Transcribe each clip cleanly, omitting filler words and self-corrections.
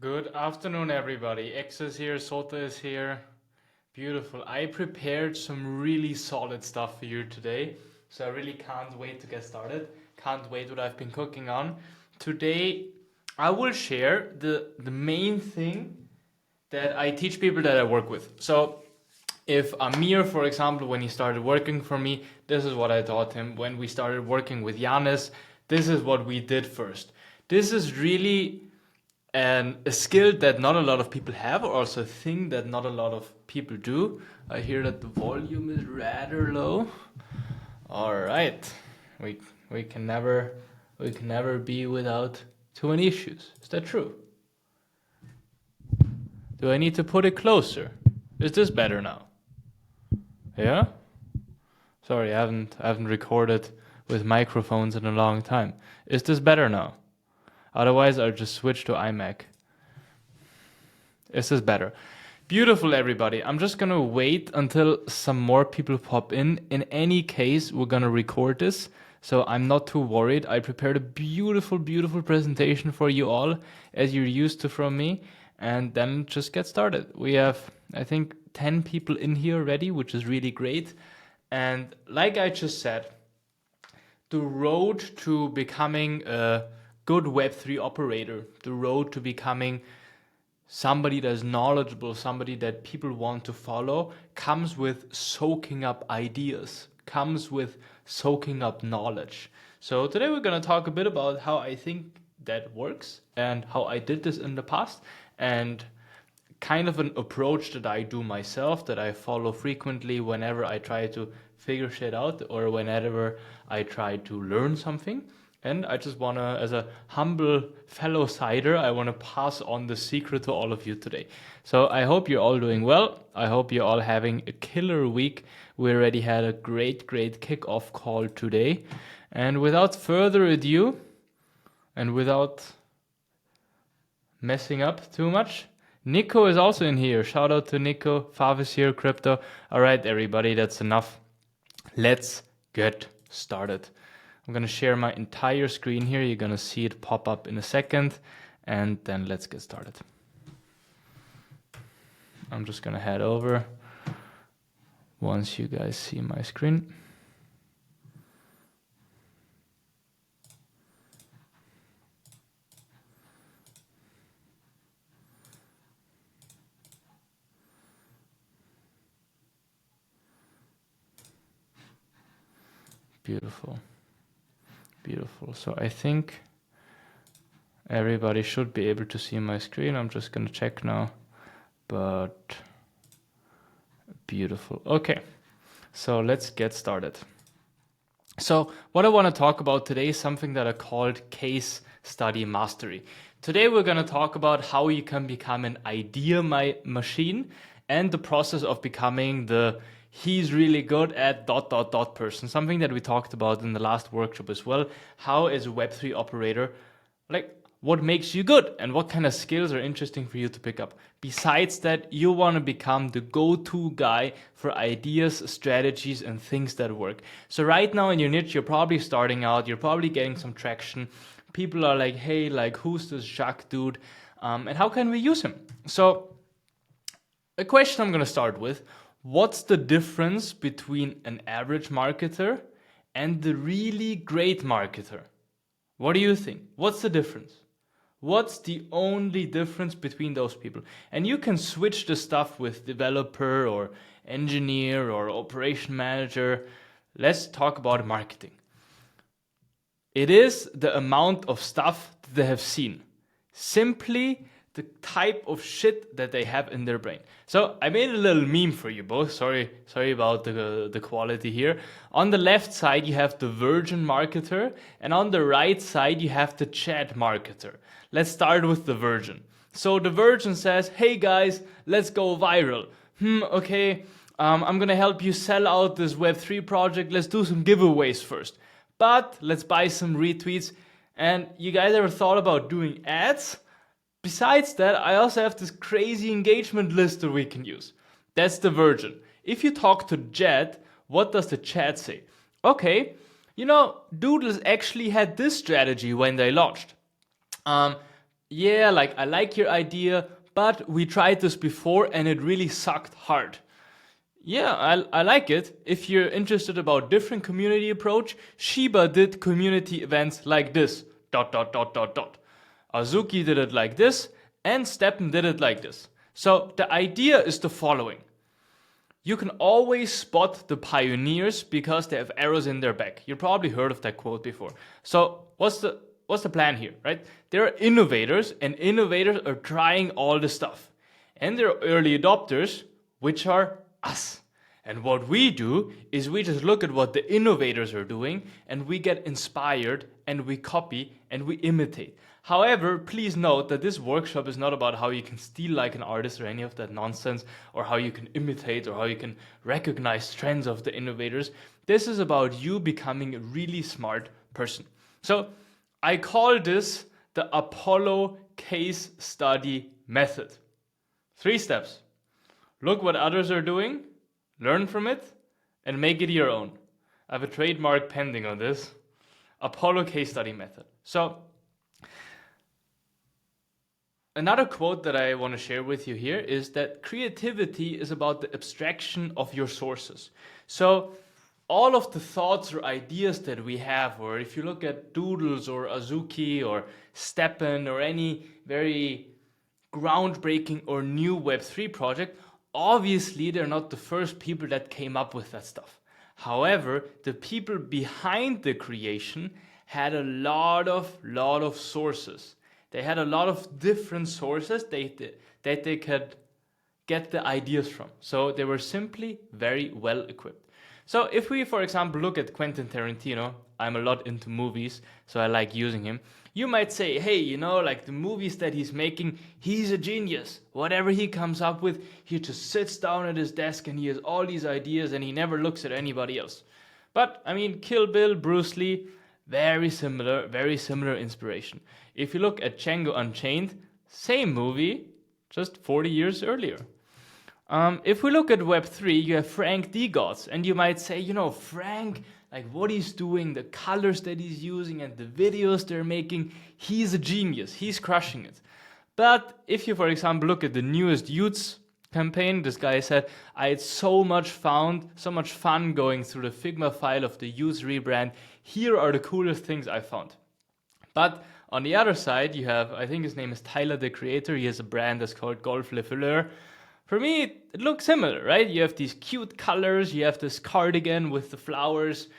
Good afternoon, everybody. X is here, Sota is here. Beautiful. I prepared some really solid stuff for you today, so I really can't wait to get started. Can't wait what I've been cooking on. Today, I will share the main thing that I teach people that I work with. So, if Amir, for example, when he started working for me, this is what I taught him. When we started working with Yanis, this is what we did first. This is really a skill that not a lot of people have, or also a thing that not a lot of people do. I hear that the volume is rather low. All right, we we can never we can never be without too many issues. Is that true? Do I need to put it closer? Is this better now? Yeah. Sorry, I haven't recorded with microphones in a long time. Is this better now? Otherwise, I'll just switch to iMac. Is this better? Beautiful, everybody. I'm just gonna wait until some more people pop in. In any case, we're gonna record this, so I'm not too worried. I prepared a beautiful, beautiful presentation for you all, as you're used to from me, and then just get started. We have, I think, 10 people in here already, which is really great. And like I just said, the road to becoming a good Web3 operator, the road to becoming somebody that's knowledgeable, somebody that people want to follow, comes with soaking up ideas, comes with soaking up knowledge. So today we're going to talk a bit about how I think that works and how I did this in the past, and kind of an approach that I do myself, that I follow frequently whenever I try to figure shit out or whenever I try to learn something. And I just want to, as a humble fellow cider, I want to pass on the secret to all of you today. So I hope you're all doing well. I hope you're all having a killer week. We already had a great, great kickoff call today. And without further ado, and without messing up too much, Nico is also in here. Shout out to Nico. Fav is here, crypto. All right, everybody, that's enough. Let's get started. I'm going to share my entire screen here. You're going to see it pop up in a second, and then let's get started. I'm just going to head over once you guys see my screen. Beautiful. Beautiful. So I think everybody should be able to see my screen. I'm just going to check now. But beautiful. Okay. So let's get started. So what I want to talk about today is something that I called case study mastery. Today we're going to talk about how you can become an idea machine and the process of becoming the he's really good at ... person. Something that we talked about in the last workshop as well. How as a Web3 operator, like what makes you good and what kind of skills are interesting for you to pick up. Besides that, you want to become the go-to guy for ideas, strategies, and things that work. So right now in your niche, you're probably starting out, you're probably getting some traction. People are like, hey, like who's this Jacques dude? And how can we use him? So a question I'm going to start with: what's the difference between an average marketer and the really great marketer? What do you think? What's the difference? What's the only difference between those people? And you can switch the stuff with developer or engineer or operation manager. Let's talk about marketing. It is the amount of stuff that they have seen. Simply the type of shit that they have in their brain. So I made a little meme for you both. Sorry about the quality here. On the left side, you have the virgin marketer, and on the right side, you have the chat marketer. Let's start with the virgin. So the virgin says, hey guys, let's go viral. Okay, I'm gonna help you sell out this Web3 project. Let's do some giveaways first. But let's buy some retweets. And you guys ever thought about doing ads? Besides that, I also have this crazy engagement list that we can use. That's the virgin. If you talk to Jet, what does the chat say? Okay, Doodles actually had this strategy when they launched. yeah, like I like your idea, but we tried this before and it really sucked hard. Yeah, I like it. If you're interested about different community approach, Shiba did community events like this. Dot dot dot dot dot. Azuki did it like this, and Steppen did it like this. So the idea is the following. You can always spot the pioneers because they have arrows in their back. You probably heard of that quote before. So what's the plan here, right? There are innovators, and innovators are trying all the stuff. And there are early adopters, which are us. And what we do is we just look at what the innovators are doing and we get inspired and we copy and we imitate. However, please note that this workshop is not about how you can steal like an artist or any of that nonsense, or how you can imitate or how you can recognize trends of the innovators. This is about you becoming a really smart person. So I call this the Apollo case study method. 3 steps. Look what others are doing, learn from it, and make it your own. I have a trademark pending on this. Apollo case study method. So another quote that I want to share with you here is that creativity is about the abstraction of your sources. So all of the thoughts or ideas that we have, or if you look at Doodles or Azuki or Steppen or any very groundbreaking or new Web3 project, obviously they're not the first people that came up with that stuff. However, the people behind the creation had a lot of sources. They had a lot of different sources that they could get the ideas from. So they were simply very well equipped. So if we, for example, look at Quentin Tarantino, I'm a lot into movies, so I like using him. You might say, hey, like the movies that he's making, he's a genius. Whatever he comes up with, he just sits down at his desk and he has all these ideas and he never looks at anybody else. But, I mean, Kill Bill, Bruce Lee, very similar inspiration. If you look at Django Unchained, same movie, just 40 years earlier. If we look at Web3, you have Frank Degots, and you might say, Frank, like what he's doing, the colors that he's using, and the videos they're making, he's a genius, he's crushing it. But if you, for example, look at the newest Youths campaign, this guy said, I had so much fun going through the Figma file of the Youths rebrand. Here are the coolest things I found. But on the other side, you have, I think his name is Tyler, the creator. He has a brand that's called Golf Le Fleur. For me, it looks similar, right? You have these cute colors, you have this cardigan with the flowers.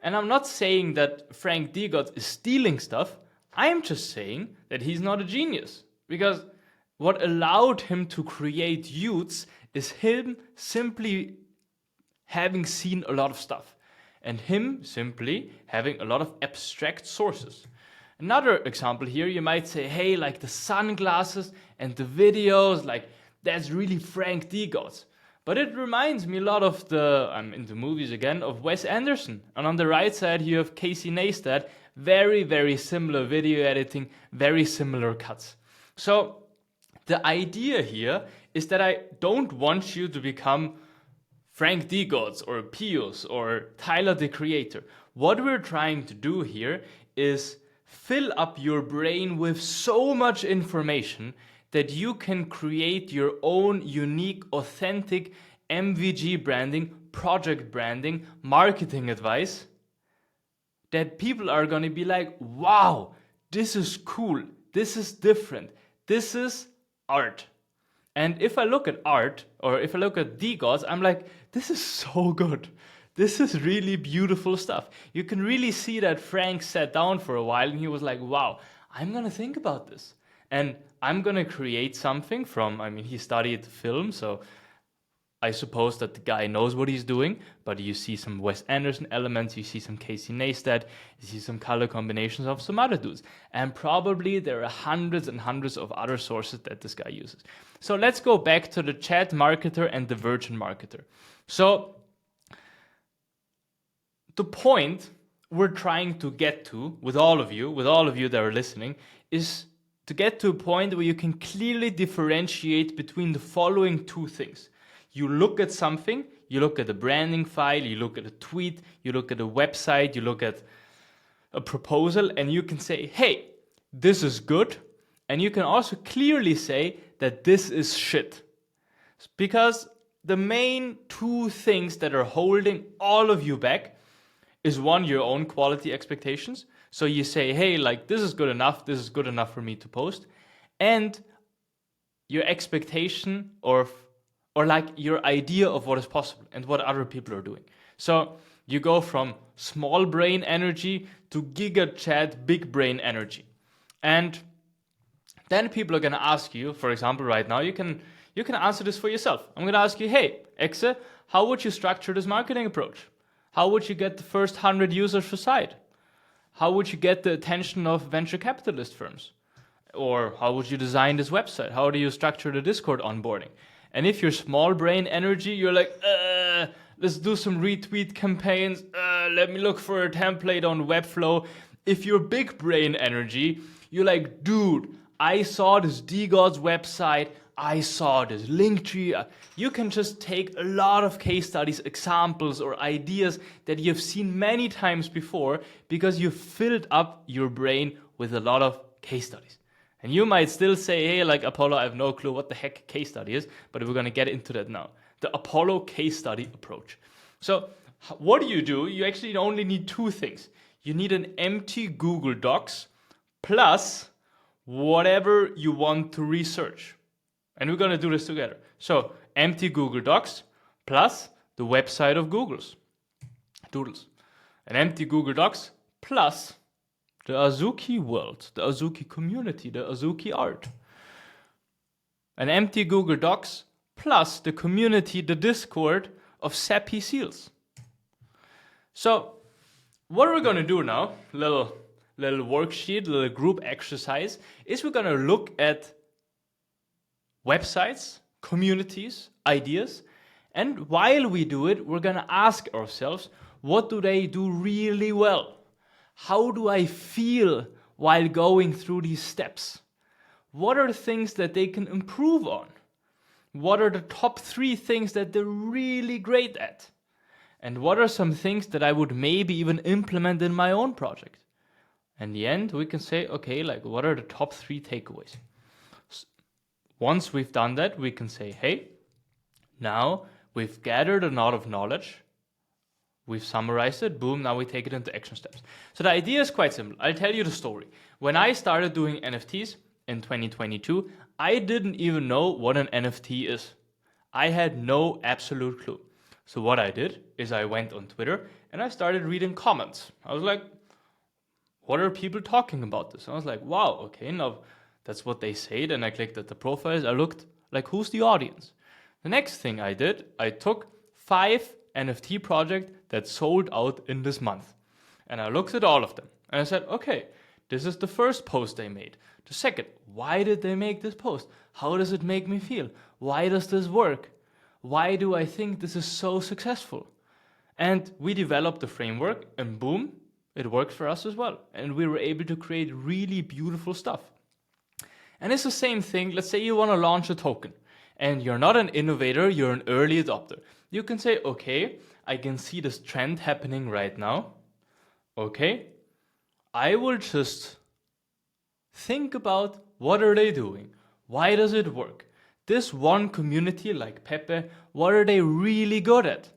And I'm not saying that Frank Degot is stealing stuff. I'm just saying that he's not a genius. Because what allowed him to create Youths is him simply having seen a lot of stuff. And him simply having a lot of abstract sources. Another example here, you might say, hey, like the sunglasses and the videos, like that's really Frank Degot. But it reminds me a lot of I'm into movies again, of Wes Anderson. And on the right side, you have Casey Neistat, very, very similar video editing, very similar cuts. So the idea here is that I don't want you to become Frank Degot or Pius or Tyler, the creator. What we're trying to do here is fill up your brain with so much information that you can create your own unique, authentic MVG branding, project branding, marketing advice that people are going to be like, wow, this is cool, this is different, this is art. And if I look at art, or if I look at Degots, I'm like, this is so good. This is really beautiful stuff. You can really see that Frank sat down for a while and he was like, wow, I'm going to think about this. And I'm going to create something he studied film, so I suppose that the guy knows what he's doing, but you see some Wes Anderson elements, you see some Casey Neistat, you see some color combinations of some other dudes. And probably there are hundreds and hundreds of other sources that this guy uses. So let's go back to the chat marketer and the virgin marketer. So the point we're trying to get to with all of you that are listening, is to get to a point where you can clearly differentiate between the following 2 things. You look at something, you look at a branding file, you look at a tweet, you look at a website, you look at a proposal, and you can say, hey, this is good, And you can also clearly say that this is shit. Because the main two things that are holding all of you back is one, your own quality expectations. So you say, hey, like this is good enough for me to post. And your expectation or like your idea of what is possible and what other people are doing. So you go from small brain energy to giga chat big brain energy. And then people are going to ask you, for example, right now, you can answer this for yourself. I'm going to ask you, hey, Exe, how would you structure this marketing approach? How would you get the first 100 users for site? How would you get the attention of venture capitalist firms? Or how would you design this website? How do you structure the Discord onboarding? And if you're small brain energy, you're like, let's do some retweet campaigns. Let me look for a template on Webflow. If you're big brain energy, you're like, dude, I saw this DGOD's website. I saw this Linktree. You can just take a lot of case studies, examples, or ideas that you've seen many times before because you've filled up your brain with a lot of case studies. And you might still say, hey, like Apollo, I have no clue what the heck case study is, but we're going to get into that now. The Apollo case study approach. So what do? You actually only need two things. You need an empty Google Docs plus whatever you want to research. And we're going to do this together. So empty Google Docs plus the website of Doodles. An empty Google Docs plus the Azuki world, the Azuki community, the Azuki art. An empty Google Docs plus the community, the Discord of Sappy Seals. So what we're going to do now, little worksheet, little group exercise, is we're going to look at websites, communities, ideas, and while we do it, we're going to ask ourselves, what do they do really well? How do I feel while going through these steps? What are things that they can improve on? What are the top 3 things that they're really great at? And what are some things that I would maybe even implement in my own project? In the end, we can say, okay, like what are the top 3 takeaways? Once we've done that, we can say, hey, now we've gathered a lot of knowledge. We've summarized it. Boom, now we take it into action steps. So the idea is quite simple. I'll tell you the story. When I started doing NFTs in 2022, I didn't even know what an NFT is. I had no absolute clue. So what I did is I went on Twitter and I started reading comments. I was like, what are people talking about this? I was like, wow, okay, now that's what they say. Then I clicked at the profiles. I looked like, who's the audience? The next thing I did, I took 5 NFT projects that sold out in this month. And I looked at all of them. And I said, okay, this is the first post they made. The second, why did they make this post? How does it make me feel? Why does this work? Why do I think this is so successful? And we developed a framework and boom, it worked for us as well. And we were able to create really beautiful stuff. And it's the same thing. Let's say you want to launch a token and you're not an innovator, you're an early adopter. You can say, okay, I can see this trend happening right now. Okay, I will just think about what are they doing? Why does it work? This one community like Pepe, what are they really good at?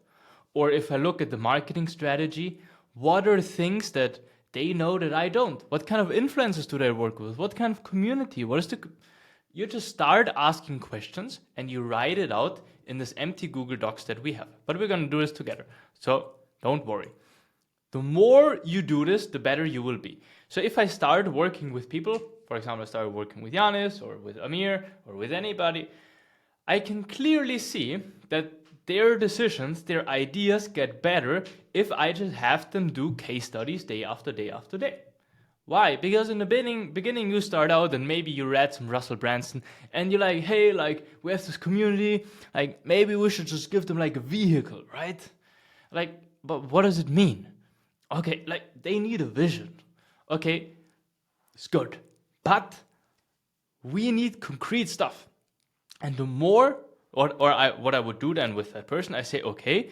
Or if I look at the marketing strategy, what are things that they know that I don't? What kind of influencers do they work with? What kind of community? You just start asking questions and you write it out in this empty Google Docs that we have. But we're going to do this together. So don't worry. The more you do this, the better you will be. So if I start working with people, for example, I started working with Yanis or with Amir or with anybody, I can clearly see that their decisions, their ideas get better if I just have them do case studies day after day after day. Why? Because in the beginning you start out and maybe you read some Russell Brunson and you're like, hey, like we have this community, like maybe we should just give them like a vehicle, right? Like, but what does it mean? Okay, like they need a vision. Okay, it's good. But we need concrete stuff. And the more, what I would do then with that person, I say, okay,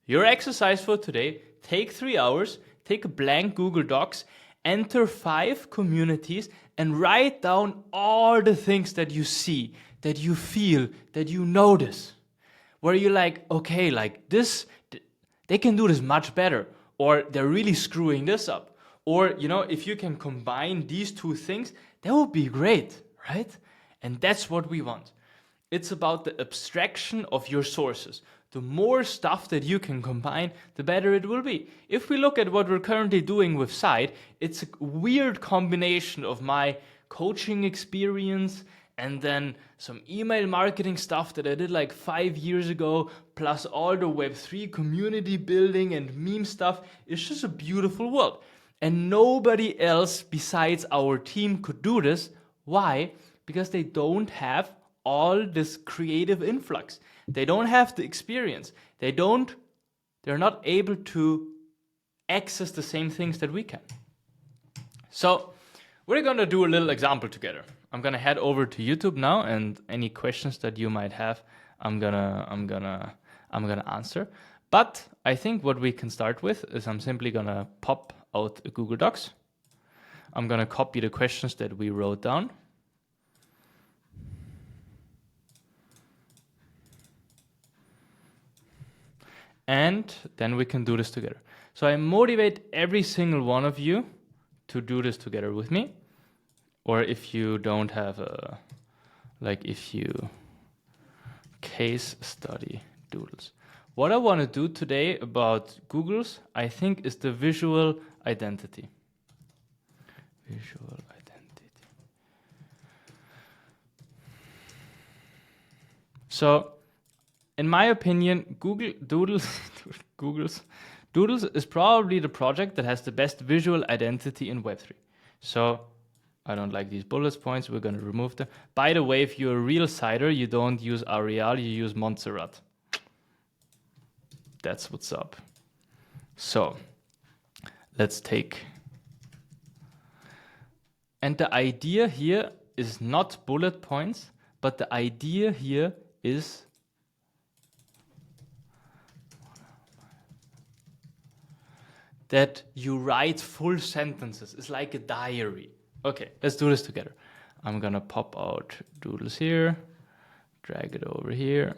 your exercise for today, take 3 hours, take a blank Google Docs, enter 5 communities and write down all the things that you see, that you feel, that you notice, where you're like, okay, like this, they can do this much better, or they're really screwing this up. Or, if you can combine these two things, that would be great, right? And that's what we want. It's about the abstraction of your sources. The more stuff that you can combine, the better it will be. If we look at what we're currently doing with Side, it's a weird combination of my coaching experience and then some email marketing stuff that I did like 5 years ago, plus all the Web3 community building and meme stuff. It's just a beautiful world. And nobody else besides our team could do this. Why? Because they don't have all this creative influx. They don't have the experience. They're not able to access the same things that we can. So we're gonna do a little example together. I'm gonna head over to YouTube now, and any questions that you might have, I'm gonna answer. But I think what we can start with is I'm simply gonna pop out a Google Docs. I'm gonna copy the questions that we wrote down. And then we can do this together. So I motivate every single one of you to do this together with me. Or if you don't have case study doodles. What I want to do today about Google's, I think, is the visual identity. Visual identity. So, in my opinion, Doodles is probably the project that has the best visual identity in Web3. So I don't like these bullet points. We're going to remove them. By the way, if you're a real cider, you don't use Arial, you use Montserrat. That's what's up. So let's take. And the idea here is not bullet points, but the idea here is that you write full sentences. It's like a diary. Okay, let's do this together. I'm gonna pop out doodles here, drag it over here.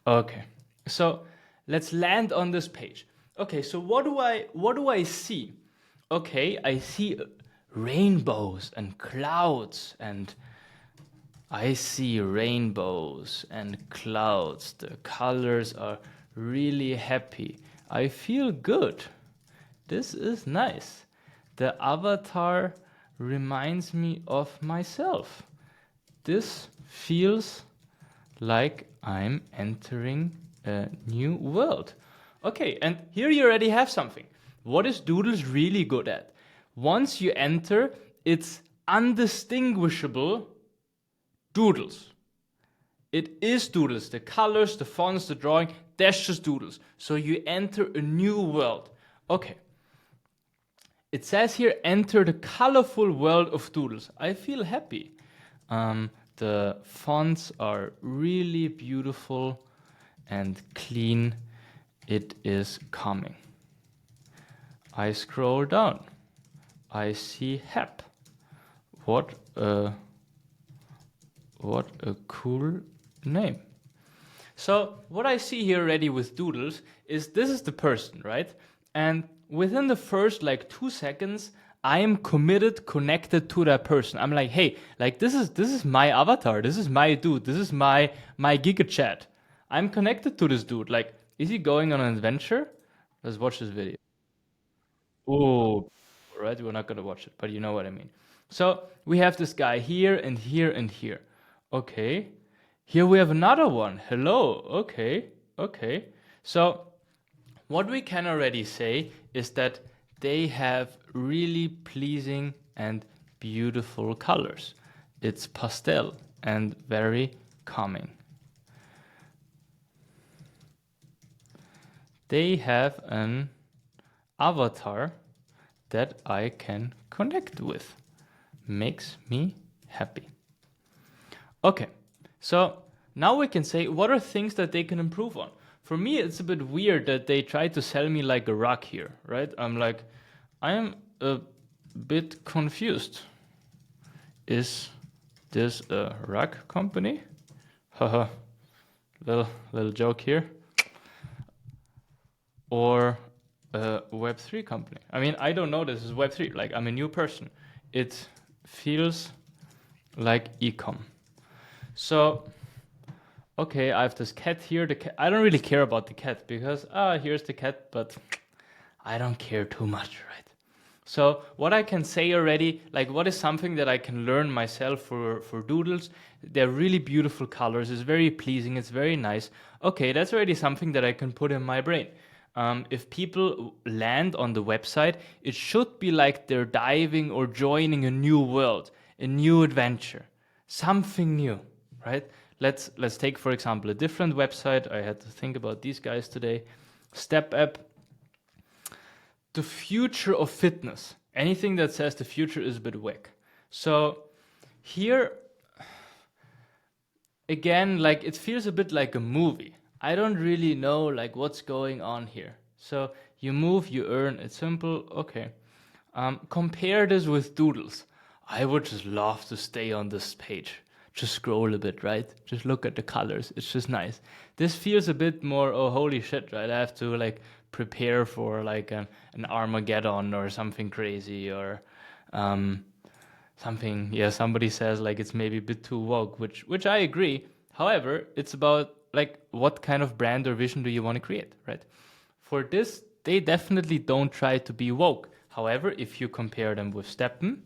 Okay, so let's land on this page. Okay, so what do I see? Okay, I see rainbows and clouds, and I see rainbows and clouds. The colors are really happy. I feel good. This is nice. The avatar reminds me of myself. This feels like I'm entering a new world. Okay, and here you already have something. What is Doodles really good at? Once you enter, it's undistinguishable Doodles. It is Doodles. The colors, the fonts, the drawing, that's just Doodles. So you enter a new world. Okay. It says here, enter the colorful world of Doodles. I feel happy. The fonts are really beautiful and clean. It is coming. I scroll down. I see HEP. What a cool name. So what I see here already with Doodles is this is the person, right? And within the first 2 seconds, I am committed, connected to that person. I'm like, hey, this is my avatar. This is my dude. This is my Giga chat. I'm connected to this dude. Is he going on an adventure? Let's watch this video. Oh, right. We're not gonna watch it, but you know what I mean. So we have this guy here and here and here. Okay. Here we have another one. Hello. Okay. So what we can already say is that they have really pleasing and beautiful colors. It's pastel and very calming. They have an avatar that I can connect with. Makes me happy. Okay, so now we can say what are things that they can improve on. For me, it's a bit weird that they try to sell me like a rock here, right? I'm like, I am a bit confused. Is this a rug company? Haha, little joke here. Or a Web3 company. I mean, I don't know this is Web3. Like, I'm a new person. It feels like ecom. So, okay, I have this cat here. I don't really care about the cat because, here's the cat, but I don't care too much, right? So what I can say already, like what is something that I can learn myself for doodles, they're really beautiful colors, it's very pleasing, it's very nice. Okay, that's already something that I can put in my brain. If people land on the website, it should be like they're diving or joining a new world, a new adventure, something new, right? Let's take, for example, a different website. I had to think about these guys today. Step app. The future of fitness. Anything that says the future is a bit whack. So here, again, like it feels a bit like a movie. I don't really know like what's going on here. So you move, you earn, it's simple, okay. Compare this with doodles. I would just love to stay on this page. Just scroll a bit, right? Just look at the colors. It's just nice. This feels a bit more, oh, holy shit, right? I have to like prepare for like an Armageddon or something crazy or something. Yeah, somebody says like it's maybe a bit too woke, which I agree. However, it's about like what kind of brand or vision do you want to create, right? For this, they definitely don't try to be woke. However, if you compare them with Stepman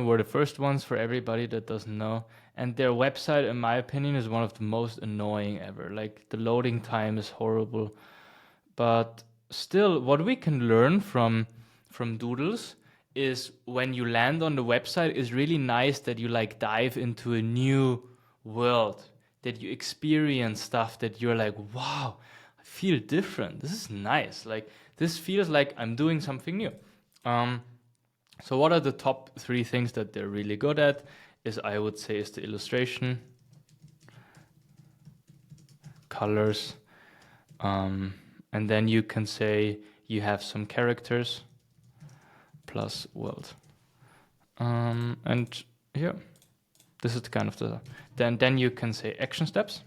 were the first ones for everybody that doesn't know. And their website, in my opinion, is one of the most annoying ever. Like the loading time is horrible. But still, what we can learn from Doodles is when you land on the website is really nice that you like dive into a new world, that you experience stuff that you're like, wow, I feel different. This is nice. Like this feels like I'm doing something new. So what are the top 3 things that they're really good at? Is I would say is the illustration, colors, and then you can say you have some characters plus world. And yeah, this is kind of the then you can say action steps.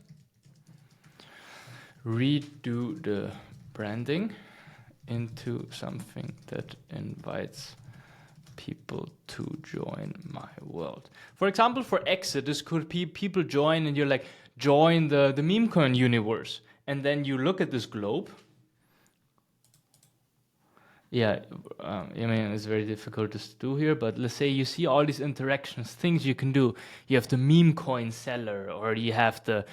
Redo the branding into something that invites people to join my world. For example, for exit, this could be people join and you're like, join the memecoin universe. And then you look at this globe. Yeah, I mean, it's very difficult to do here, but let's say you see all these interactions, things you can do. You have the meme coin seller, or you have the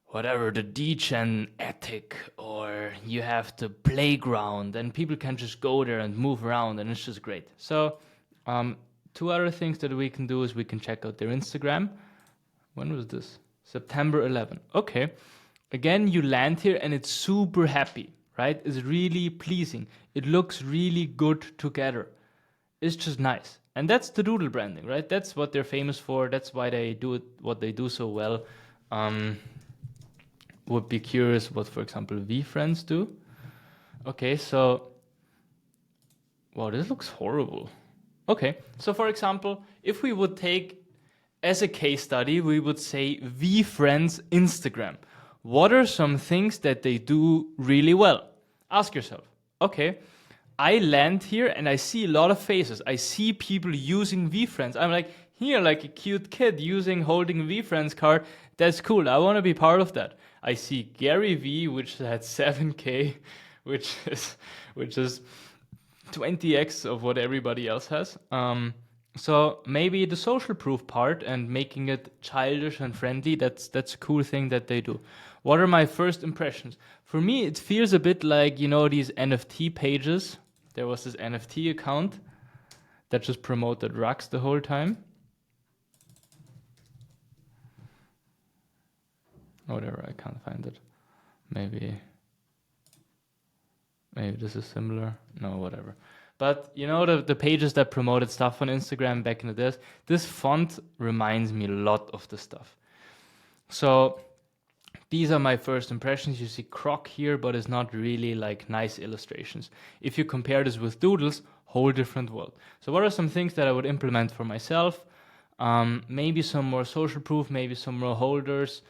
whatever, the degen attic, or you have the playground, and people can just go there and move around, and it's just great. So 2 other things that we can do is we can check out their Instagram. When was this? September 11. Okay. Again, you land here and it's super happy, right? It's really pleasing. It looks really good together. It's just nice. And that's the doodle branding, right? That's what they're famous for. That's why they do it, what they do so well. Would be curious what, for example, VFriends do. Okay, so, wow, this looks horrible. Okay, so for example, if we would take as a case study, we would say VFriends Instagram. What are some things that they do really well? Ask yourself, okay, I land here and I see a lot of faces. I see people using VFriends. I'm like, here, like a cute kid holding a VFriends card. That's cool. I want to be part of that. I see Gary V, which had 7K, which is 20x of what everybody else has. So maybe the social proof part and making it childish and friendly, that's a cool thing that they do. What are my first impressions? For me, it feels a bit like, you know, these NFT pages. There was this NFT account that just promoted rugs the whole time. Whatever, I can't find it. Maybe this is similar. No, whatever. But you know the pages that promoted stuff on Instagram back in the days? This font reminds me a lot of the stuff. So these are my first impressions. You see croc here, but it's not really like nice illustrations. If you compare this with doodles, whole different world. So what are some things that I would implement for myself? Maybe some more social proof, maybe some more holders,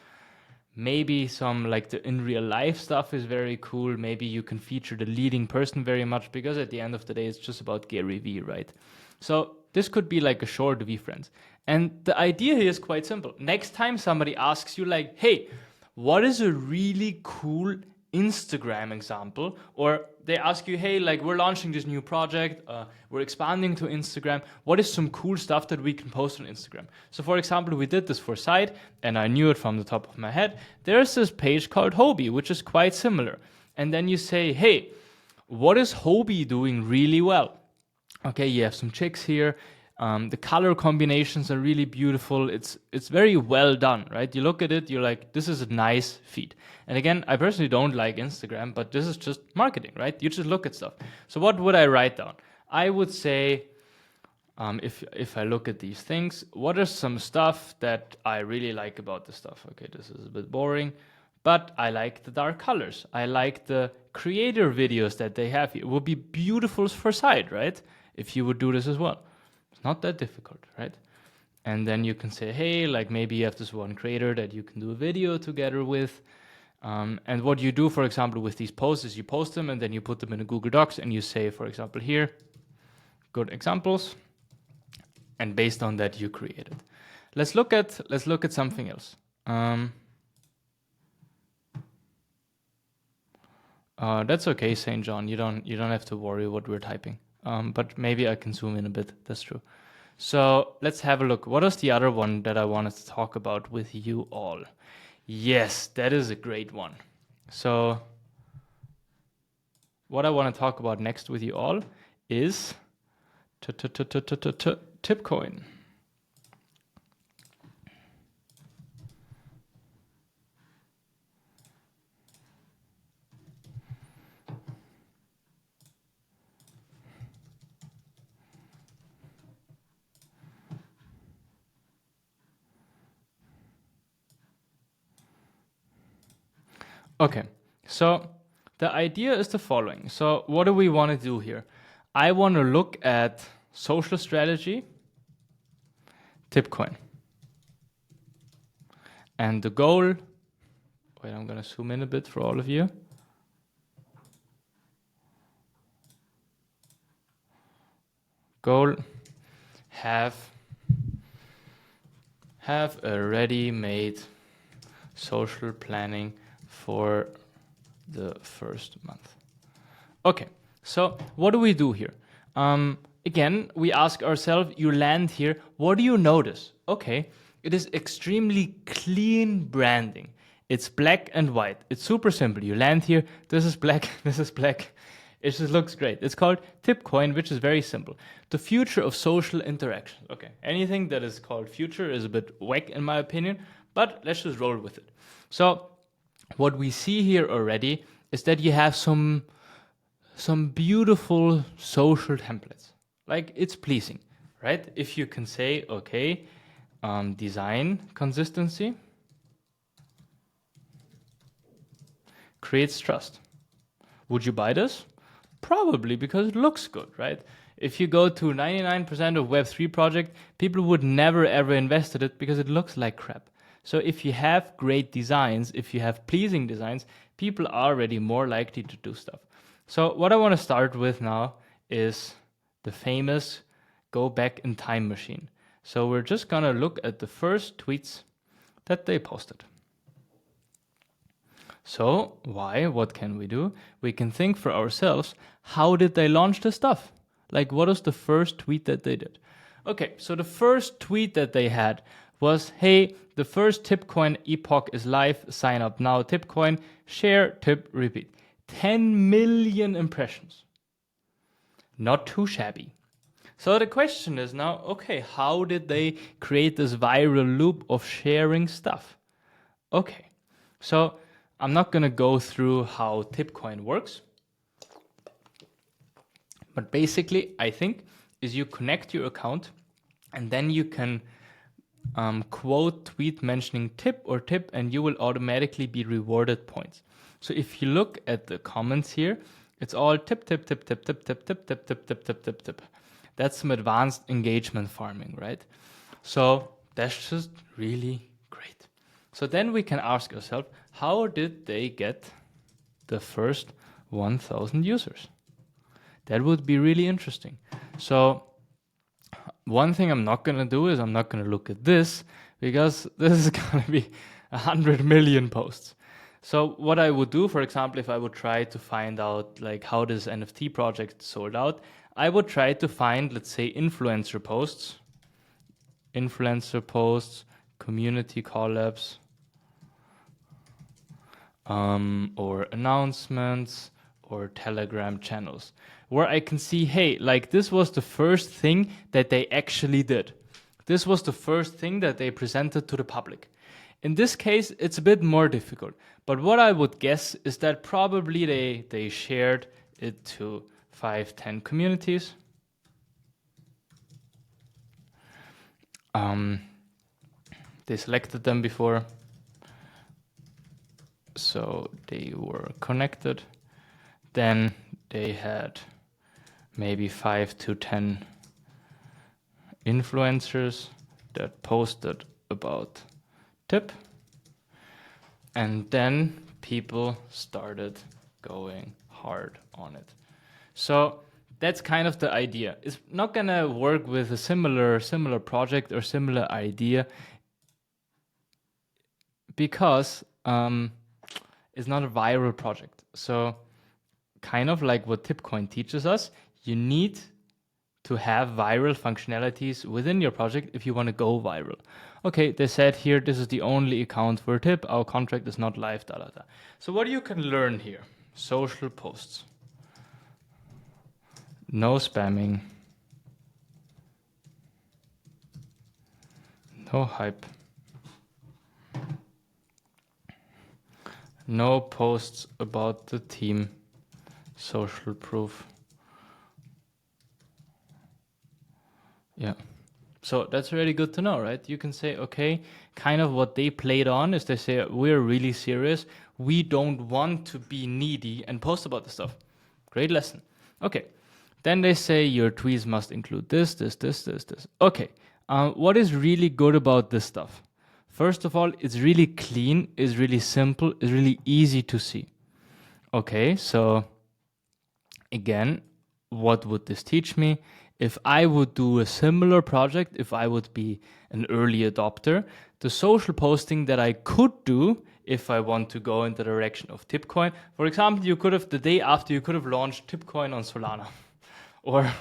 maybe some like the in real life stuff is very cool. Maybe you can feature the leading person very much, because at the end of the day, it's just about Gary Vee, right? So this could be like a short VFriends. And the idea here is quite simple. Next time somebody asks you like, hey, what is a really cool Instagram example? Or they ask you, hey, like we're launching this new project, we're expanding to Instagram. What is some cool stuff that we can post on Instagram? So for example, we did this for Side, and I knew it from the top of my head. There's this page called Hobie, which is quite similar. And then you say, hey, what is Hobie doing really well? Okay, you have some chicks here. The color combinations are really beautiful. It's very well done, right? You look at it, you're like, this is a nice feed. And again, I personally don't like Instagram, but this is just marketing, right? You just look at stuff. So what would I write down? I would say, if I look at these things, what are some stuff that I really like about the stuff? Okay, this is a bit boring, but I like the dark colors. I like the creator videos that they have here. It would be beautiful for Side, right? If you would do this as well. Not that difficult, right? And then you can say, hey, like maybe you have this one creator that you can do a video together with. And what you do, for example, with these posts is you post them and then you put them in a Google Docs and you say, for example, here, good examples. And based on that, you create it. Let's look at something else. That's okay, St. John. You don't have to worry what we're typing. But maybe I can zoom in a bit. That's true. So let's have a look. What is the other one that I wanted to talk about with you all? Yes, that is a great one. So what I want to talk about next with you all is Tipcoin. Okay, so the idea is the following. So what do we want to do here? I want to look at social strategy, Tipcoin. And the goal, wait, I'm going to zoom in a bit for all of you. Goal, have a ready-made social planning for the first month. Okay, so what do we do here? Again, we ask ourselves, you land here, what do you notice? Okay, it is extremely clean branding. It's black and white. It's super simple. You land here, this is black, this is black. It just looks great. It's called Tipcoin, which is very simple. The future of social interaction. Okay, anything that is called future is a bit whack in my opinion, but let's just roll with it. So what we see here already is that you have some beautiful social templates. Like it's pleasing, right? If you can say, okay, design consistency creates trust. Would you buy this? Probably, because it looks good, right? If you go to 99% of Web3 project, people would never ever invest in it because it looks like crap. So if you have great designs, if you have pleasing designs, people are already more likely to do stuff. So what I want to start with now is the famous go back in time machine. So we're just going to look at the first tweets that they posted. So what can we do? We can think for ourselves, how did they launch the stuff? Like what was the first tweet that they did? Okay, so the first tweet that they had was, hey, the first Tipcoin epoch is live, sign up now, Tipcoin, share, tip, repeat. 10 million impressions. Not too shabby. So the question is now, okay, how did they create this viral loop of sharing stuff? Okay, so I'm not going to go through how Tipcoin works. But basically, I think, is you connect your account and then you can quote tweet mentioning tip or tip, and you will automatically be rewarded points. So if you look at the comments here, it's all tip, tip, tip, tip, tip, tip, tip, tip, tip, tip, tip, tip, tip. That's some advanced engagement farming, right? So that's just really great. So then we can ask ourselves, how did they get the first 1,000 users? That would be really interesting. So one thing I'm not going to do is I'm not going to look at this, because this is going to be 100 million posts. So what I would do, for example, if I would try to find out like how this NFT project sold out, I would try to find, let's say, influencer posts, community collabs, or announcements or Telegram channels, where I can see, hey, like this was the first thing that they actually did. This was the first thing that they presented to the public. In this case, it's a bit more difficult. But what I would guess is that probably they shared it to 5-10 communities. They selected them before, so they were connected. Then they had maybe 5 to 10 influencers that posted about tip, and then people started going hard on it. So that's kind of the idea. It's not gonna work with a similar project or similar idea, because it's not a viral project. So kind of like what Tipcoin teaches us, you need to have viral functionalities within your project if you want to go viral. Okay, they said here, this is the only account for tip, our contract is not live, da da da. So what you can learn here: social posts, no spamming, no hype, no posts about the team, social proof. Yeah. So that's really good to know, right? You can say, okay, kind of what they played on is they say, we're really serious. We don't want to be needy and post about the stuff. Great lesson. Okay. Then they say your tweets must include this, this, this, this, this. Okay. What is really good about this stuff? First of all, it's really clean, it's really simple, it's really easy to see. Okay, so again, what would this teach me? If I would do a similar project, if I would be an early adopter, the social posting that I could do if I want to go in the direction of Tipcoin, for example, you could have, the day after, you could have launched Tipcoin on Solana or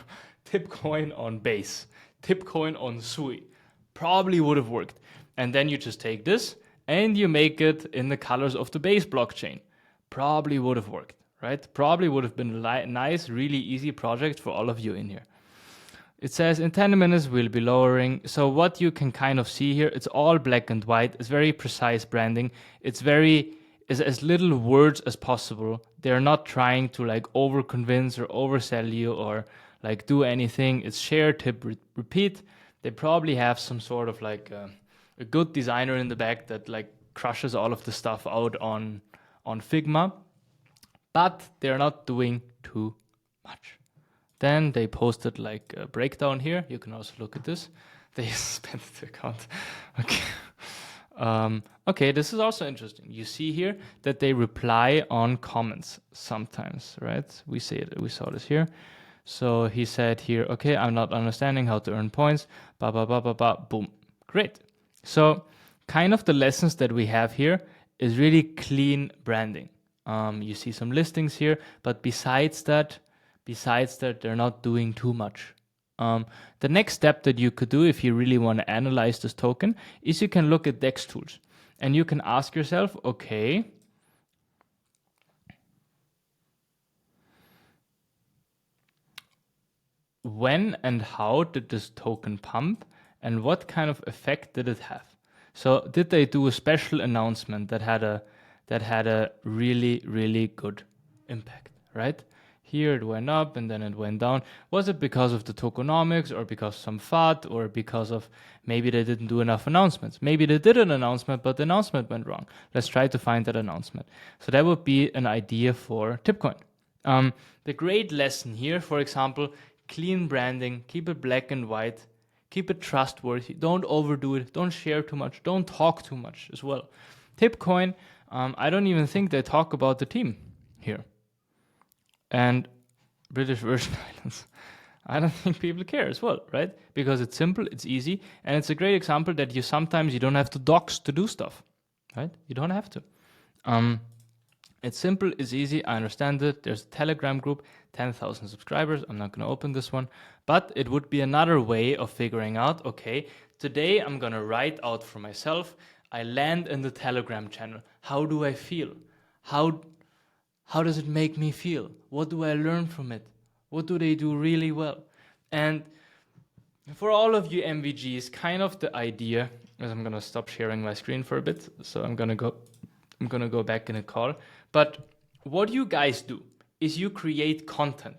Tipcoin on Base, Tipcoin on Sui. Probably would have worked. And then you just take this and you make it in the colors of the Base blockchain. Probably would have worked, right? Probably would have been a nice, really easy project for all of you in here. It says in 10 minutes we'll be lowering. So what you can kind of see here, it's all black and white. It's very precise branding. It's as little words as possible. They're not trying to like over convince or oversell you or like do anything. It's share, tip, repeat. They probably have some sort of like a good designer in the back that like crushes all of the stuff out on Figma, but they're not doing too much. Then they posted like a breakdown here. You can also look at this. They spent the account. Okay. Okay, this is also interesting. You see here that they reply on comments sometimes, right? We saw this here. So he said here, okay, I'm not understanding how to earn points. Ba ba ba ba ba. Boom. Great. So kind of the lessons that we have here is really clean branding. You see some listings here, but besides that, they're not doing too much. The next step that you could do if you really want to analyze this token is you can look at DEX tools and you can ask yourself, okay, when and how did this token pump and what kind of effect did it have? So did they do a special announcement that had a really, really good impact, right? Here it went up and then it went down. Was it because of the tokenomics or because of some FUD or because of maybe they didn't do enough announcements? Maybe they did an announcement, but the announcement went wrong. Let's try to find that announcement. So that would be an idea for Tipcoin. The great lesson here, for example, clean branding, keep it black and white, keep it trustworthy, don't overdo it, don't share too much, don't talk too much as well. Tipcoin, I don't even think they talk about the team here. And British Virgin Islands, I don't think people care as well, right? Because it's simple, it's easy, and it's a great example that you don't have to dox to do stuff, right? You don't have to. It's simple, it's easy, I understand it. There's a Telegram group, 10,000 subscribers. I'm not going to open this one, but it would be another way of figuring out, okay, today I'm going to write out for myself. I land in the Telegram channel. How do I feel? How does it make me feel? What do I learn from it? What do they do really well? And for all of you MVGs, kind of the idea, as I'm going to stop sharing my screen for a bit, so I'm going to go back in a call. But what you guys do is you create content.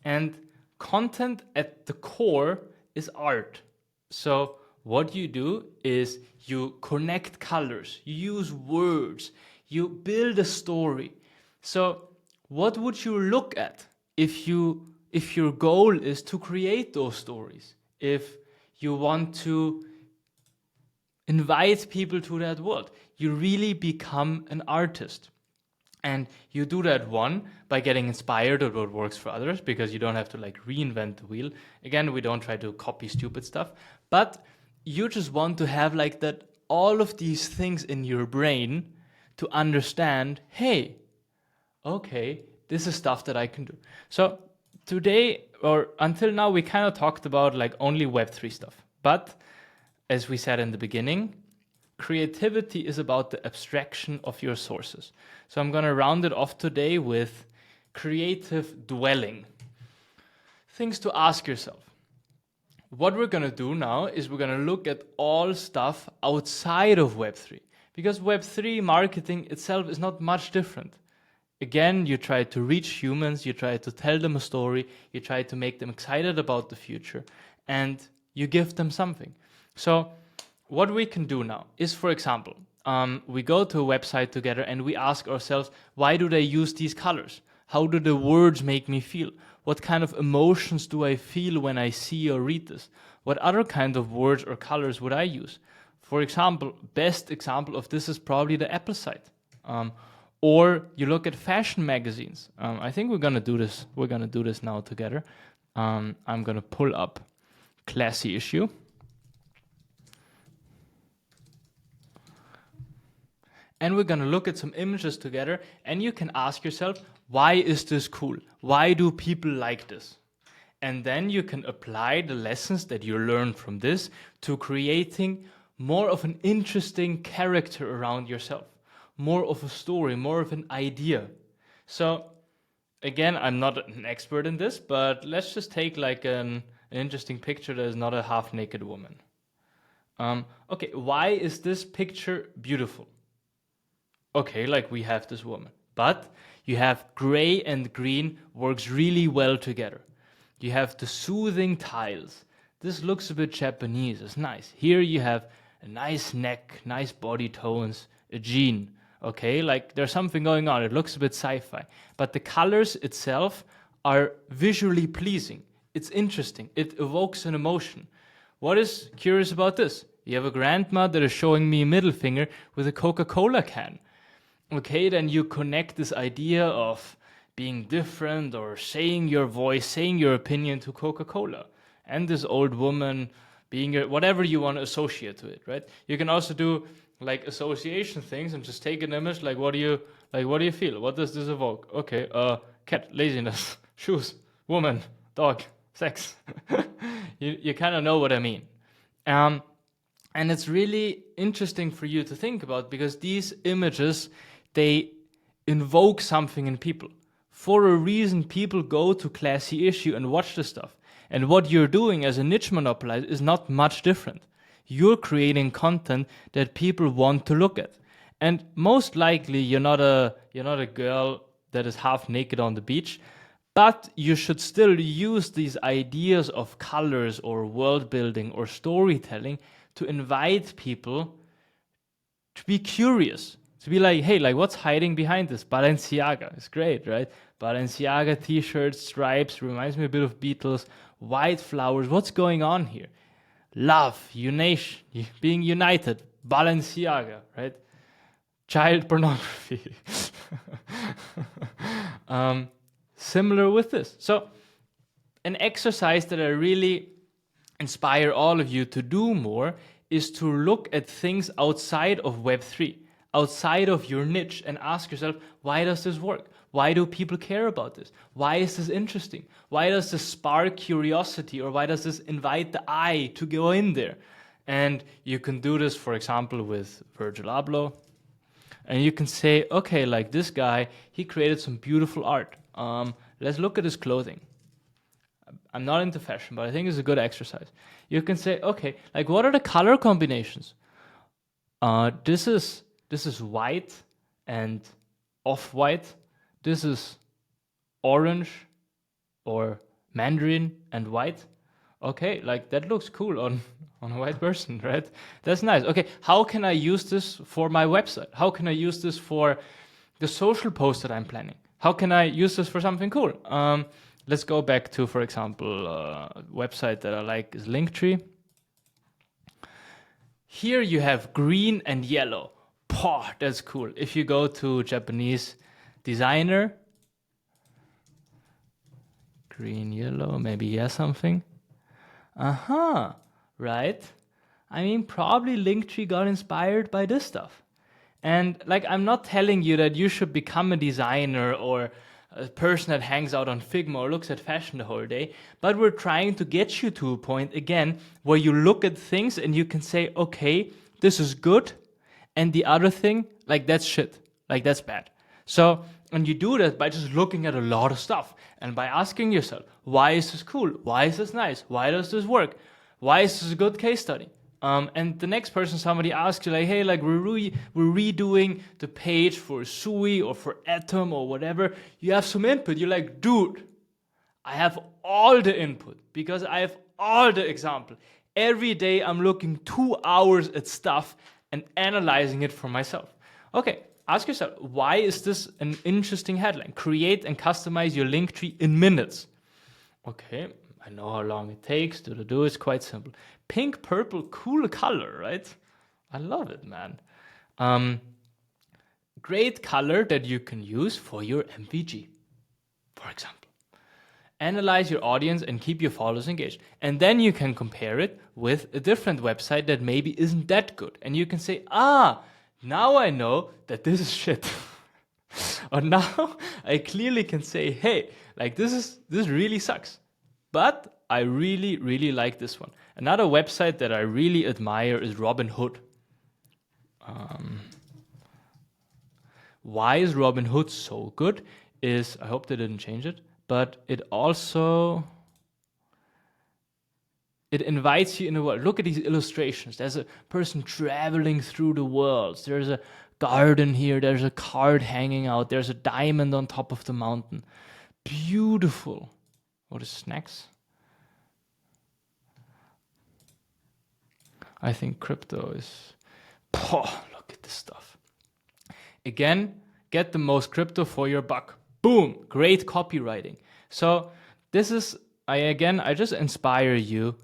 And content at the core is art. So what you do is you connect colors, you use words, you build a story. So what would you look at if your goal is to create those stories? If you want to invite people to that world, you really become an artist. And you do that, one, by getting inspired of what works for others, because you don't have to like reinvent the wheel. Again, we don't try to copy stupid stuff, but you just want to have like that, all of these things in your brain to understand, hey, okay, this is stuff that I can do. So today, or until now, we kind of talked about like only Web3 stuff. But as we said in the beginning, creativity is about the abstraction of your sources. So I'm going to round it off today with creative dwelling. Things to ask yourself. What we're going to do now is we're going to look at all stuff outside of Web3. Because Web3 marketing itself is not much different. Again, you try to reach humans, you try to tell them a story, you try to make them excited about the future, and you give them something. So what we can do now is, for example, we go to a website together and we ask ourselves, why do they use these colors? How do the words make me feel? What kind of emotions do I feel when I see or read this? What other kind of words or colors would I use? For example, best example of this is probably the Apple site. Or you look at fashion magazines. I think we're gonna do this. We're gonna do this now together. I'm gonna pull up Classy Issue. And we're gonna look at some images together, and you can ask yourself, why is this cool? Why do people like this? And then you can apply the lessons that you learned from this to creating more of an interesting character around yourself. More of a story, more of an idea. So again, I'm not an expert in this, but let's just take like an interesting picture that is not a half-naked woman. Okay, why is this picture beautiful? Okay, like we have this woman, but you have gray and green works really well together. You have the soothing tiles. This looks a bit Japanese, it's nice. Here you have a nice neck, nice body tones, a jean. Okay, like there's something going on. It looks a bit sci-fi, but the colors itself are visually pleasing. It's interesting. It evokes an emotion. What is curious about this? You have a grandma that is showing me a middle finger with a Coca-Cola can. Okay, then you connect this idea of being different or saying your voice, saying your opinion to Coca-Cola. And this old woman being whatever you want to associate to it, right? You can also do like association things and just take an image, like what do you feel? What does this evoke? Okay, cat, laziness, shoes, woman, dog, sex. you kind of know what I mean. And it's really interesting for you to think about, because these images, they invoke something in people. For a reason, people go to Classy Issue and watch this stuff. And what you're doing as a niche monopolizer is not much different. You're creating content that people want to look at. And most likely you're not a girl that is half naked on the beach, But you should still use these ideas of colors or world building or storytelling to invite people to be curious, to be like, hey, like what's hiding behind this? Balenciaga, it's great, right? Balenciaga t-shirts, stripes, reminds me a bit of Beatles, white flowers, what's going on here? Love, unation, being united, Balenciaga, right? Child pornography. Similar with this. So an exercise that I really inspire all of you to do more is to look at things outside of Web3, outside of your niche, and ask yourself, why does this work? Why do people care about this? Why is this interesting? Why does this spark curiosity, or why does this invite the eye to go in there? And you can do this, for example, with Virgil Abloh. And you can say, okay, like this guy, he created some beautiful art. Let's look at his clothing. I'm not into fashion, but I think it's a good exercise. You can say, okay, like what are the color combinations? This is white and off-white. This is orange or mandarin and white. Okay, like that looks cool on a white person, right? That's nice. Okay, how can I use this for my website? How can I use this for the social post that I'm planning? How can I use this for something cool? Let's go back to, for example, a website that I like is Linktree. Here you have green and yellow. Pah, that's cool. If you go to Japanese designer, green, yellow, maybe he has something. Right? I mean, probably Linktree got inspired by this stuff. And like, I'm not telling you that you should become a designer or a person that hangs out on Figma or looks at fashion the whole day, but we're trying to get you to a point again where you look at things and you can say, okay, this is good, and the other thing, like that's shit, like that's bad. So, and you do that by just looking at a lot of stuff and by asking yourself, why is this cool? Why is this nice? Why does this work? Why is this a good case study? And the next person, somebody asks you like, hey, like we're redoing the page for Sui or for Atom or whatever. You have some input. You're like, dude, I have all the input because I have all the example. Every day I'm looking 2 hours at stuff and analyzing it for myself. Okay, ask yourself, why is this an interesting headline? Create and customize your link tree in minutes. Okay, I know how long it takes to do. It's quite simple. Pink, purple, cool color, right? I love it, man. Great color that you can use for your MVG, for example. Analyze your audience and keep your followers engaged. And then you can compare it with a different website that maybe isn't that good. And you can say, now I know that this is shit. Or now I clearly can say, hey, like this really sucks. But I really, really like this one. Another website that I really admire is Robinhood. Why is Robinhood so good? I hope they didn't change it, but it invites you in the world. Look at these illustrations. There's a person traveling through the world. There's a garden here. There's a card hanging out. There's a diamond on top of the mountain. Beautiful. What is snacks? I think crypto is... look at this stuff. Again, get the most crypto for your buck. Boom, great copywriting. So this is, I just inspire you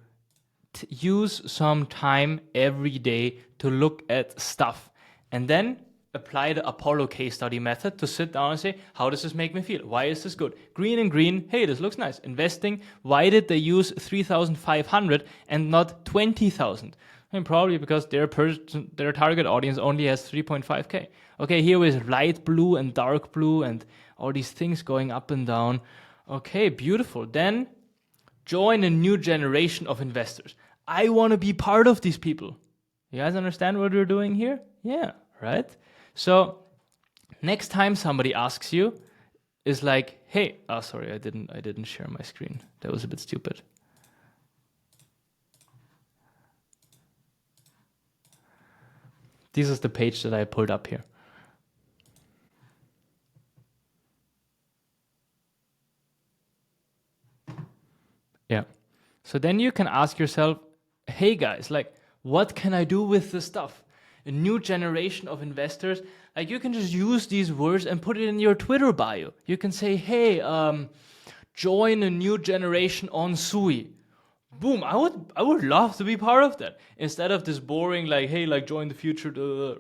to use some time every day to look at stuff and then apply the Apollo case study method to sit down and say, how does this make me feel? Why is this good? Green and green, hey, this looks nice. Investing, why did they use 3,500 and not 20,000? And probably because their target audience only has 3.5K. Okay, here is light blue and dark blue and all these things going up and down. Okay, beautiful. Then join a new generation of investors. I want to be part of these people. You guys understand what we're doing here? Yeah, right? So next time somebody asks you, is like, hey, sorry, I didn't share my screen. That was a bit stupid. This is the page that I pulled up here. Yeah. So then you can ask yourself, hey guys, like, what can I do with this stuff? A new generation of investors, like you can just use these words and put it in your Twitter bio. You can say, hey, join a new generation on Sui. Boom, I would love to be part of that. Instead of this boring, like, hey, like join the future,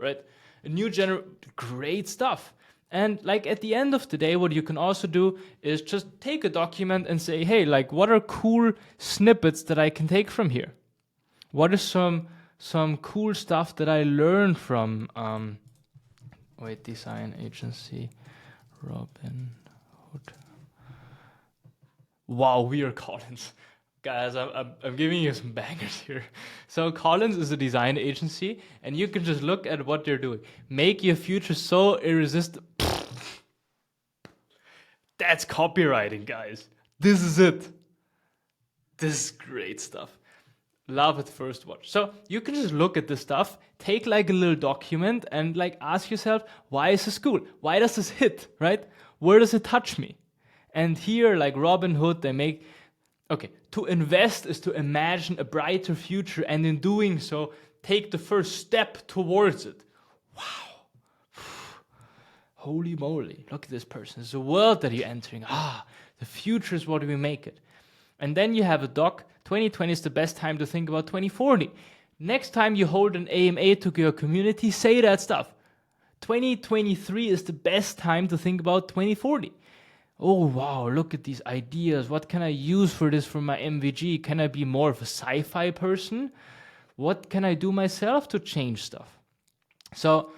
right? A new great stuff. And like at the end of the day, what you can also do is just take a document and say, hey, like what are cool snippets that I can take from here? What is some cool stuff that I learned from design agency, Robin Hood. Wow, we are Collins. Guys, I'm giving you some bangers here. So Collins is a design agency, and you can just look at what they're doing. Make your future so irresistible. That's copywriting, guys. This is it. This is great stuff. Love at first watch. So you can just look at this stuff, take like a little document and like ask yourself, why is this cool? Why does this hit, right? Where does it touch me? And here, like Robin Hood, they make, okay, to invest is to imagine a brighter future, and in doing so, take the first step towards it. Wow. Holy moly, look at this person. It's a world that you're entering. The future is what we make it. And then you have a doc, 2020 is the best time to think about 2040. Next time you hold an AMA to your community, say that stuff. 2023 is the best time to think about 2040. Oh wow, look at these ideas. What can I use for this for my MVG? Can I be more of a sci-fi person? What can I do myself to change stuff? So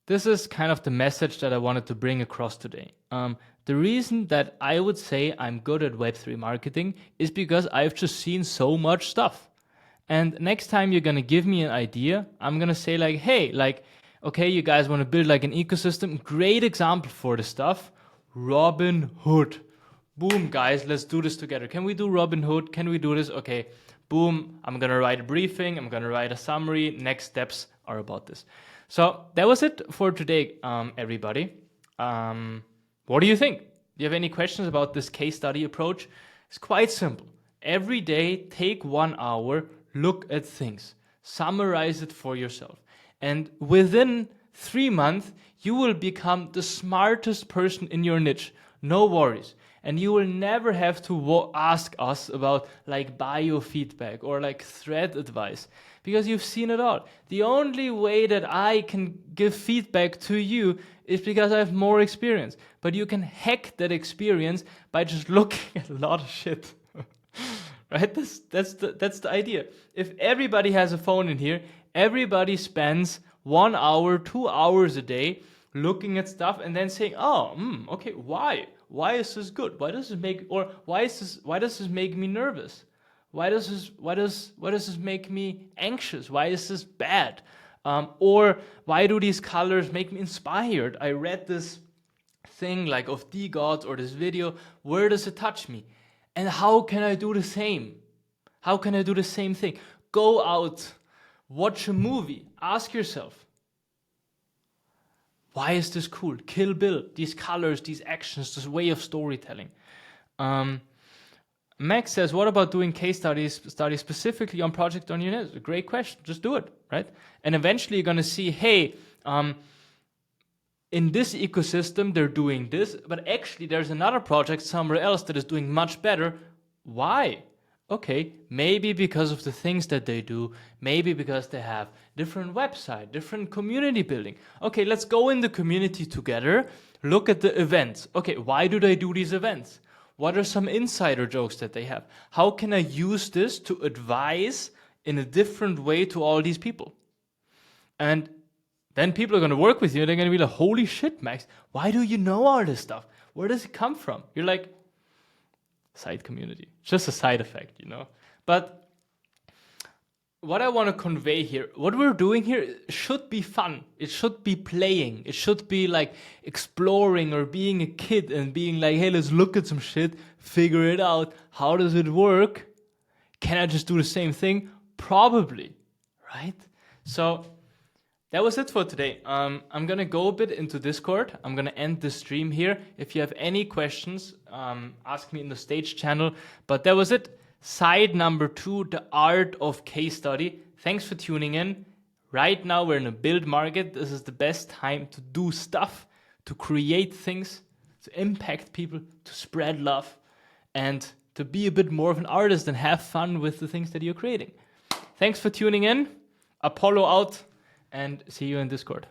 this is kind of the message that I wanted to bring across today. The reason that I would say I'm good at Web3 marketing is because I've just seen so much stuff. And next time you're going to give me an idea, I'm going to say like, hey, like, okay, you guys want to build like an ecosystem. Great example for the stuff. Robin Hood. Boom, guys, let's do this together. Can we do Robin Hood? Can we do this? Okay, boom, I'm going to write a briefing. I'm going to write a summary. Next steps are about this. So that was it for today, everybody. What do you think? Do you have any questions about this case study approach? It's quite simple. Every day, take 1 hour, look at things, summarize it for yourself. And within 3 months, you will become the smartest person in your niche. No worries. And you will never have to ask us about like biofeedback or like thread advice, because you've seen it all. The only way that I can give feedback to you is because I have more experience. But you can hack that experience by just looking at a lot of shit. Right? That's the idea. If everybody has a phone in here, everybody spends 1 hour, 2 hours a day looking at stuff and then saying, okay, why? Why is this good? Why does this make me nervous? Why does this make me anxious? Why is this bad? Or why do these colors make me inspired? I read this thing like of D-Gods or this video. Where does it touch me? And how can I do the same? How can I do the same thing? Go out, watch a movie, ask yourself, why is this cool? Kill Bill, these colors, these actions, this way of storytelling. Max says, what about doing case studies specifically on Project on Unit? A great question. Just do it, right? And eventually you're going to see, hey, in this ecosystem, they're doing this, but actually there's another project somewhere else that is doing much better. Why? Okay, maybe because of the things that they do, maybe because they have different website, different community building. Okay, let's go in the community together, look at the events. Okay, why do they do these events? What are some insider jokes that they have? How can I use this to advise in a different way to all these people? And then people are going to work with you and they're going to be like, holy shit, Max, why do you know all this stuff? Where does it come from? You're like, side community. Just a side effect, you know. But what I want to convey here, what we're doing here should be fun. It should be playing. It should be like exploring or being a kid and being like, hey, let's look at some shit, figure it out. How does it work? Can I just do the same thing? Probably, right? So That was it for today. I'm gonna go a bit into Discord. I'm gonna end the stream here. If you have any questions, ask me in the stage channel. But that was it. Side number 2, the art of case study. Thanks for tuning in. Right now we're in a build market. This is the best time to do stuff, to create things, to impact people, to spread love, and to be a bit more of an artist and have fun with the things that you're creating. Thanks for tuning in. Apollo out, and see you in Discord.